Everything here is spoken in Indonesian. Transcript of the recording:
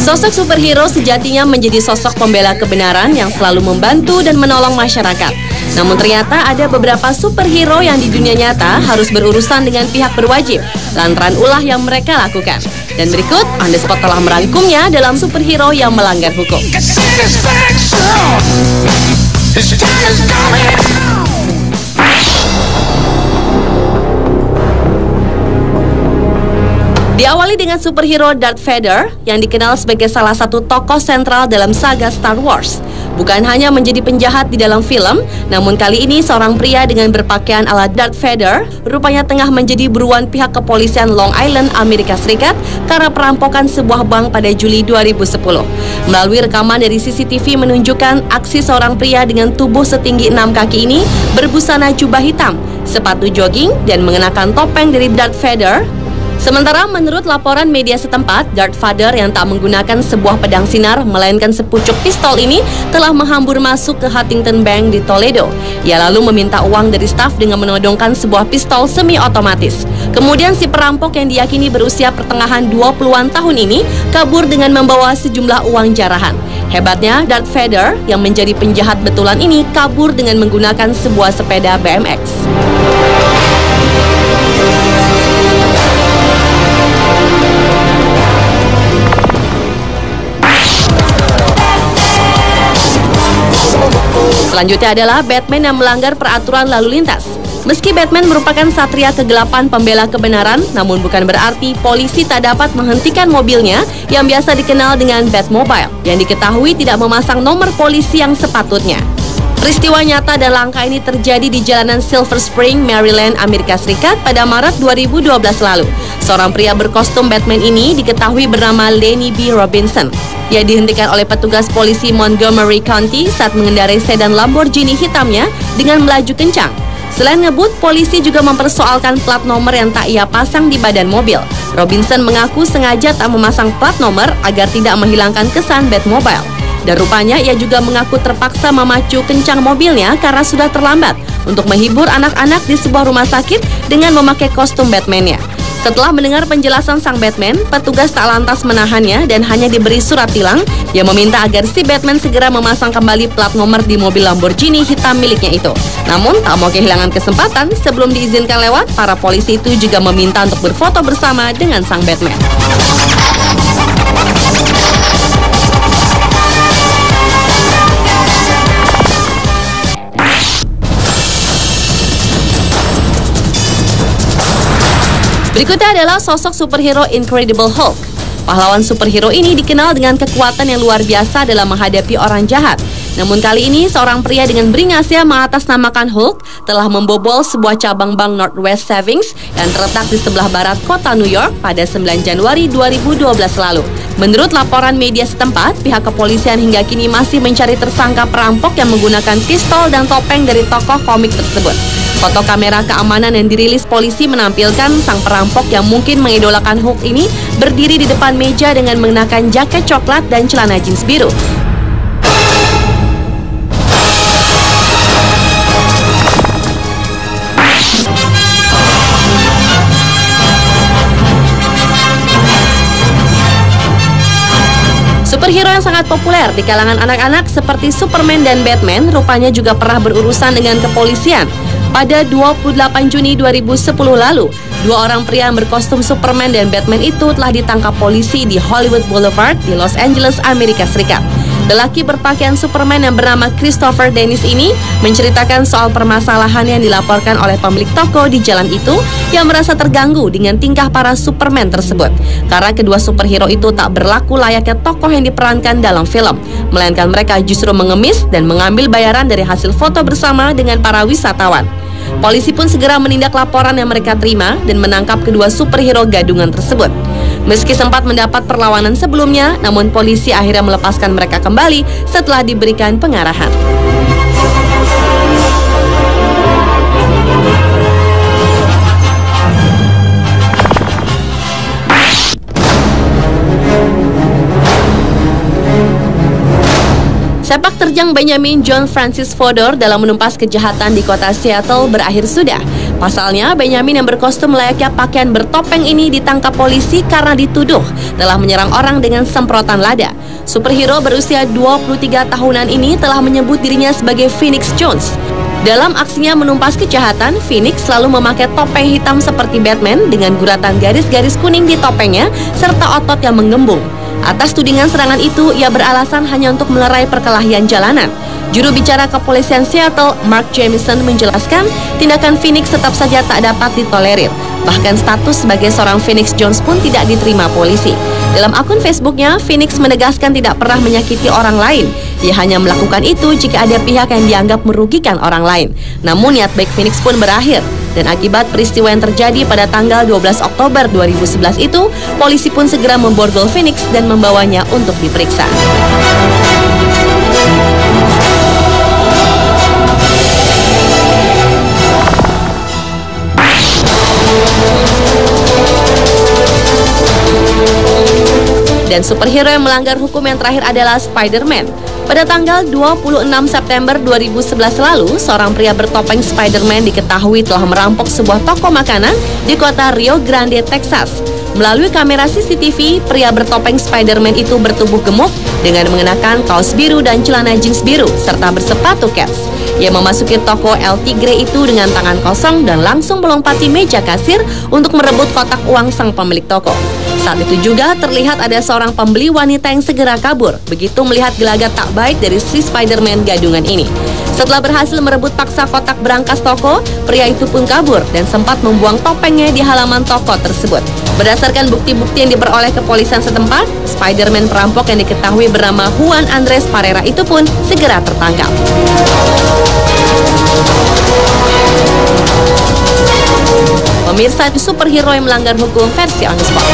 Sosok superhero sejatinya menjadi sosok pembela kebenaran yang selalu membantu dan menolong masyarakat. Namun ternyata ada beberapa superhero yang di dunia nyata harus berurusan dengan pihak berwajib lantaran ulah yang mereka lakukan. Dan berikut On The Spot telah merangkumnya dalam superhero yang melanggar hukum. Diawali dengan superhero Darth Vader yang dikenal sebagai salah satu tokoh sentral dalam saga Star Wars. Bukan hanya menjadi penjahat di dalam film, namun kali ini seorang pria dengan berpakaian ala Darth Vader rupanya tengah menjadi buruan pihak kepolisian Long Island, Amerika Serikat karena perampokan sebuah bank pada Juli 2010. Melalui rekaman dari CCTV menunjukkan aksi seorang pria dengan tubuh setinggi 6 kaki ini berbusana jubah hitam, sepatu jogging, dan mengenakan topeng dari Darth Vader. Sementara menurut laporan media setempat, Darth Vader yang tak menggunakan sebuah pedang sinar melainkan sepucuk pistol ini telah menghambur masuk ke Huntington Bank di Toledo. Ia lalu meminta uang dari staf dengan menodongkan sebuah pistol semi otomatis. Kemudian si perampok yang diyakini berusia pertengahan 20-an tahun ini kabur dengan membawa sejumlah uang jarahan. Hebatnya, Darth Vader yang menjadi penjahat betulan ini kabur dengan menggunakan sebuah sepeda BMX. Selanjutnya adalah Batman yang melanggar peraturan lalu lintas. Meski Batman merupakan satria kegelapan pembela kebenaran, namun bukan berarti polisi tak dapat menghentikan mobilnya yang biasa dikenal dengan Batmobile, yang diketahui tidak memasang nomor polisi yang sepatutnya. Peristiwa nyata dan langka ini terjadi di jalanan Silver Spring, Maryland, Amerika Serikat pada Maret 2012 lalu. Seorang pria berkostum Batman ini diketahui bernama Lenny B. Robinson. Ia dihentikan oleh petugas polisi Montgomery County saat mengendarai sedan Lamborghini hitamnya dengan melaju kencang. Selain ngebut, polisi juga mempersoalkan plat nomor yang tak ia pasang di badan mobil. Robinson mengaku sengaja tak memasang plat nomor agar tidak menghilangkan kesan Batmobile. Dan rupanya ia juga mengaku terpaksa memacu kencang mobilnya karena sudah terlambat untuk menghibur anak-anak di sebuah rumah sakit dengan memakai kostum Batman-nya. Setelah mendengar penjelasan sang Batman, petugas tak lantas menahannya dan hanya diberi surat tilang yang meminta agar si Batman segera memasang kembali plat nomor di mobil Lamborghini hitam miliknya itu. Namun, tak mau kehilangan kesempatan, sebelum diizinkan lewat, para polisi itu juga meminta untuk berfoto bersama dengan sang Batman. Berikutnya adalah sosok superhero Incredible Hulk. Pahlawan superhero ini dikenal dengan kekuatan yang luar biasa dalam menghadapi orang jahat. Namun kali ini seorang pria dengan beringasnya mengatasnamakan Hulk telah membobol sebuah cabang bank Northwest Savings yang terletak di sebelah barat kota New York pada 9 Januari 2012 lalu. Menurut laporan media setempat, pihak kepolisian hingga kini masih mencari tersangka perampok yang menggunakan pistol dan topeng dari tokoh komik tersebut. Foto kamera keamanan yang dirilis polisi menampilkan sang perampok yang mungkin mengidolakan Hulk ini berdiri di depan meja dengan mengenakan jaket coklat dan celana jeans biru. Superhero yang sangat populer di kalangan anak-anak seperti Superman dan Batman rupanya juga pernah berurusan dengan kepolisian. Pada 28 Juni 2010 lalu, dua orang pria yang berkostum Superman dan Batman itu telah ditangkap polisi di Hollywood Boulevard di Los Angeles, Amerika Serikat. Lelaki berpakaian Superman yang bernama Christopher Dennis ini menceritakan soal permasalahan yang dilaporkan oleh pemilik toko di jalan itu yang merasa terganggu dengan tingkah para Superman tersebut. Karena kedua superhero itu tak berlaku layaknya tokoh yang diperankan dalam film, melainkan mereka justru mengemis dan mengambil bayaran dari hasil foto bersama dengan para wisatawan. Polisi pun segera menindak laporan yang mereka terima dan menangkap kedua superhero gadungan tersebut. Meski sempat mendapat perlawanan sebelumnya, namun polisi akhirnya melepaskan mereka kembali setelah diberikan pengarahan. Sepak terjang Benjamin John Francis Fodor dalam menumpas kejahatan di kota Seattle berakhir sudah. Pasalnya, Benyamin yang berkostum layaknya pakaian bertopeng ini ditangkap polisi karena dituduh telah menyerang orang dengan semprotan lada. Superhero berusia 23 tahunan ini telah menyebut dirinya sebagai Phoenix Jones. Dalam aksinya menumpas kejahatan, Phoenix selalu memakai topeng hitam seperti Batman dengan guratan garis-garis kuning di topengnya serta otot yang menggembung. Atas tudingan serangan itu, ia beralasan hanya untuk melerai perkelahian jalanan. Juru bicara kepolisian Seattle, Mark Jamieson, menjelaskan tindakan Phoenix tetap saja tak dapat ditolerir. Bahkan status sebagai seorang Phoenix Jones pun tidak diterima polisi. Dalam akun Facebooknya, Phoenix menegaskan tidak pernah menyakiti orang lain. Ia hanya melakukan itu jika ada pihak yang dianggap merugikan orang lain. Namun niat baik Phoenix pun berakhir. Dan akibat peristiwa yang terjadi pada tanggal 12 Oktober 2011 itu, polisi pun segera memborgol Phoenix dan membawanya untuk diperiksa. Dan superhero yang melanggar hukum yang terakhir adalah Spider-Man. Pada tanggal 26 September 2011 lalu, seorang pria bertopeng Spider-Man diketahui telah merampok sebuah toko makanan di kota Rio Grande, Texas. Melalui kamera CCTV, pria bertopeng Spider-Man itu bertubuh gemuk dengan mengenakan kaos biru dan celana jeans biru serta bersepatu kets. Ia memasuki toko El Tigre itu dengan tangan kosong dan langsung melompati meja kasir untuk merebut kotak uang sang pemilik toko. Saat itu juga terlihat ada seorang pembeli wanita yang segera kabur begitu melihat gelagat tak baik dari si Spider-Man gadungan ini. Setelah berhasil merebut paksa kotak berangkas toko, pria itu pun kabur dan sempat membuang topengnya di halaman toko tersebut. Berdasarkan bukti-bukti yang diperoleh kepolisian setempat, Spider-Man perampok yang diketahui bernama Juan Andres Parera itu pun segera tertangkap. Pemirsa, superhero yang melanggar hukum versi On The Spot.